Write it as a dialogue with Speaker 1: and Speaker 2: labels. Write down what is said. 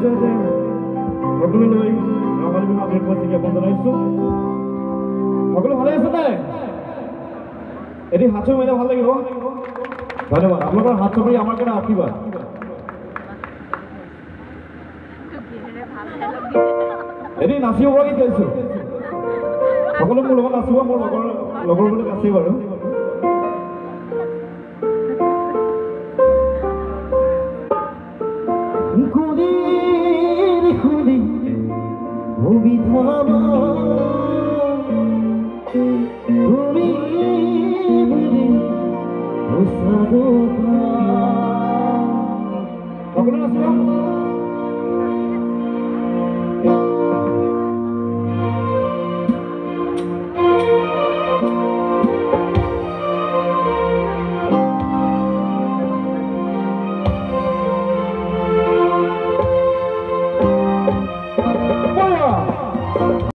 Speaker 1: জয়তে সকলোলৈ ৰঙালী বিহু আন্তৰিক জ্ঞাপন জনাইছোঁ। সকলো ভালে আছে নাই? এটি হাত চুই মাৰিলে ভাল লাগিব। ধন্যবাদ। আপোনালোকৰ হাত চুই আমাৰ কাৰণে আশীৰ্বাদ। এটি নাচিব পৰা গীত গাইছোঁ। সকলো মোৰ লগত নাচিব, মোৰ লগৰবিলাক আছেই বাৰু। সকলো নাচিব।